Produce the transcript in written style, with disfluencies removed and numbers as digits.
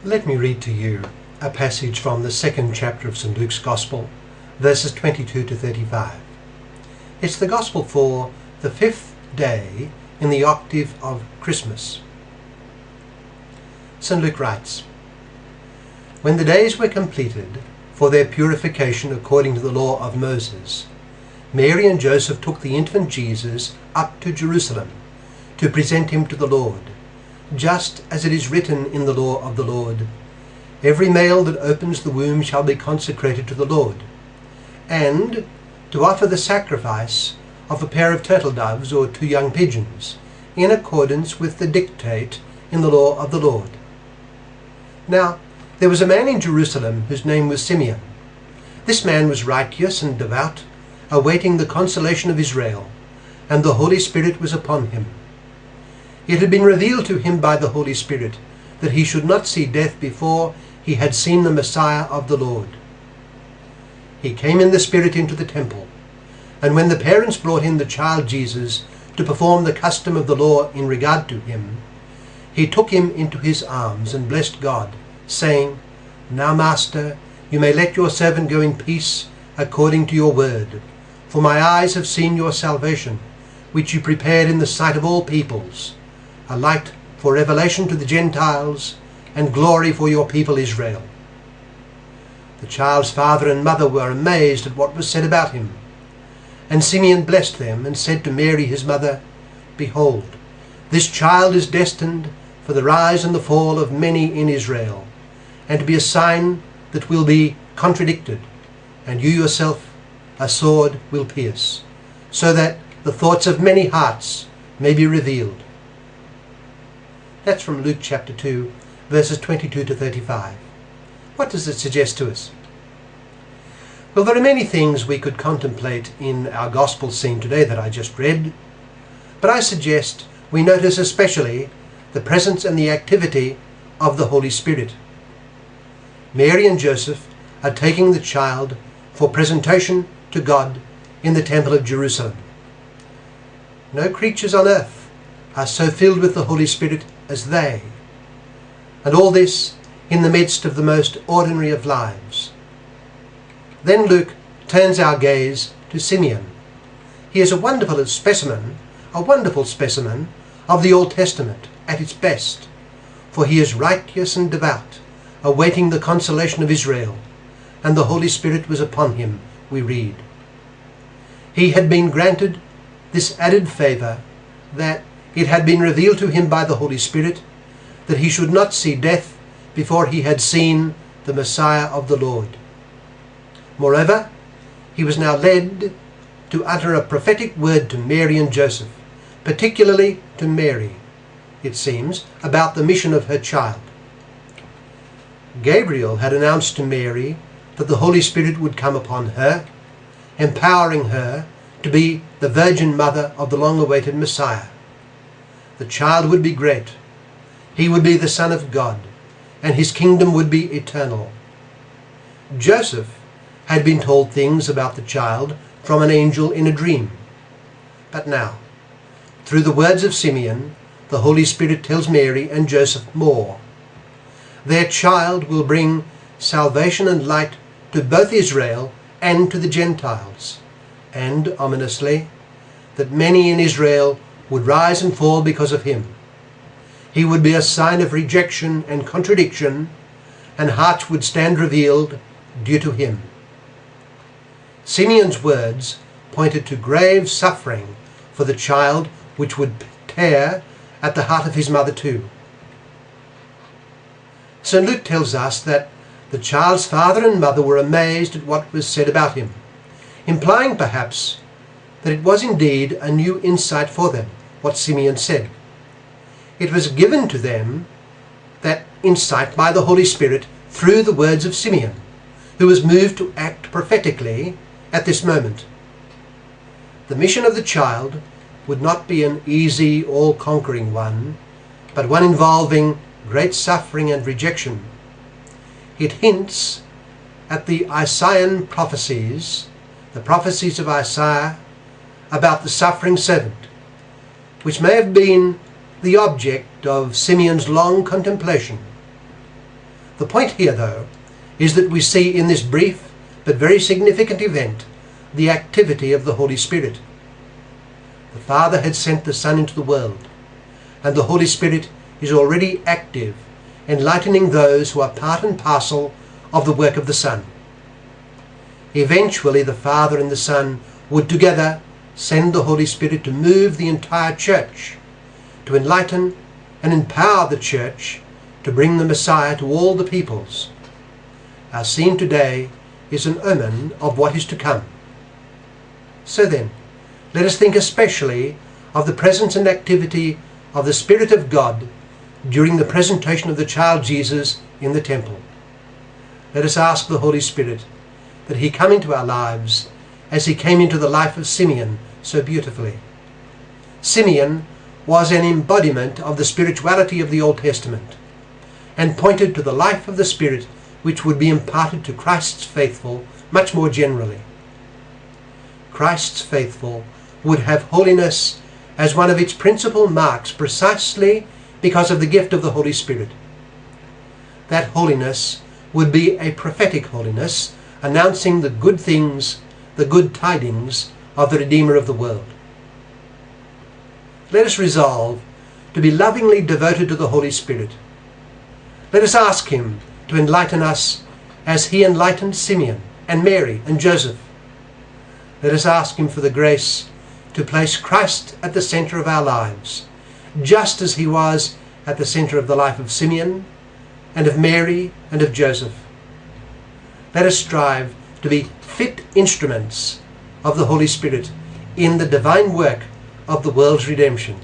Let me read to you a passage from the second chapter of St. Luke's Gospel, verses 22 to 35. It's the Gospel for the 5th day in the Octave of Christmas. St. Luke writes, "When the days were completed for their purification according to the law of Moses, Mary and Joseph took the infant Jesus up to Jerusalem to present him to the Lord, just as it is written in the law of the Lord, 'Every male that opens the womb shall be consecrated to the Lord,' and to offer the sacrifice of a pair of turtle doves or 2 young pigeons, in accordance with the dictate in the law of the Lord. Now there was a man in Jerusalem whose name was Simeon. This man was righteous and devout, awaiting the consolation of Israel, and the Holy Spirit was upon him. It had been revealed to him by the Holy Spirit that he should not see death before he had seen the Messiah of the Lord. He came in the Spirit into the temple, and when the parents brought in the child Jesus to perform the custom of the law in regard to him, he took him into his arms and blessed God, saying, 'Now, Master, you may let your servant go in peace according to your word, for my eyes have seen your salvation, which you prepared in the sight of all peoples, a light for revelation to the Gentiles, and glory for your people Israel.' The child's father and mother were amazed at what was said about him. And Simeon blessed them and said to Mary his mother, 'Behold, this child is destined for the rise and the fall of many in Israel, and to be a sign that will be contradicted, and you yourself a sword will pierce, so that the thoughts of many hearts may be revealed.'" That's from Luke chapter 2, verses 22 to 35. What does it suggest to us? Well, there are many things we could contemplate in our gospel scene today that I just read, but I suggest we notice especially the presence and the activity of the Holy Spirit. Mary and Joseph are taking the child for presentation to God in the Temple of Jerusalem. No creatures on earth are so filled with the Holy Spirit as they, and all this in the midst of the most ordinary of lives. Then Luke turns our gaze to Simeon. He is a wonderful specimen of the Old Testament at its best, for he is righteous and devout, awaiting the consolation of Israel, and the Holy Spirit was upon him, we read. He had been granted this added favour, that it had been revealed to him by the Holy Spirit that he should not see death before he had seen the Messiah of the Lord. Moreover, he was now led to utter a prophetic word to Mary and Joseph, particularly to Mary, it seems, about the mission of her child. Gabriel had announced to Mary that the Holy Spirit would come upon her, empowering her to be the virgin mother of the long-awaited Messiah. The child would be great. He would be the Son of God, and his kingdom would be eternal. Joseph had been told things about the child from an angel in a dream. But now, through the words of Simeon, the Holy Spirit tells Mary and Joseph more. Their child will bring salvation and light to both Israel and to the Gentiles, and, ominously, that many in Israel would rise and fall because of him. He would be a sign of rejection and contradiction, and hearts would stand revealed due to him. Simeon's words pointed to grave suffering for the child, which would tear at the heart of his mother too. St. Luke tells us that the child's father and mother were amazed at what was said about him, implying perhaps that it was indeed a new insight for them, what Simeon said. It was given to them, that insight, by the Holy Spirit through the words of Simeon, who was moved to act prophetically at this moment. The mission of the child would not be an easy, all-conquering one, but one involving great suffering and rejection. It hints at the Isaiah prophecies, the prophecies of Isaiah about the suffering servant, which may have been the object of Simeon's long contemplation. The point here, though, is that we see in this brief but very significant event the activity of the Holy Spirit. The Father had sent the Son into the world, and the Holy Spirit is already active, enlightening those who are part and parcel of the work of the Son. Eventually the Father and the Son would together send the Holy Spirit to move the entire church, to enlighten and empower the church to bring the Messiah to all the peoples. Our scene today is an omen of what is to come. So then, let us think especially of the presence and activity of the Spirit of God during the presentation of the child Jesus in the temple. Let us ask the Holy Spirit that he come into our lives as he came into the life of Simeon so beautifully. Simeon was an embodiment of the spirituality of the Old Testament and pointed to the life of the Spirit which would be imparted to Christ's faithful much more generally. Christ's faithful would have holiness as one of its principal marks precisely because of the gift of the Holy Spirit. That holiness would be a prophetic holiness, announcing the good things, the good tidings of the Redeemer of the world. Let us resolve to be lovingly devoted to the Holy Spirit. Let us ask him to enlighten us as he enlightened Simeon and Mary and Joseph. Let us ask him for the grace to place Christ at the center of our lives, just as he was at the center of the life of Simeon and of Mary and of Joseph. Let us strive to be fit instruments of the Holy Spirit in the divine work of the world's redemption.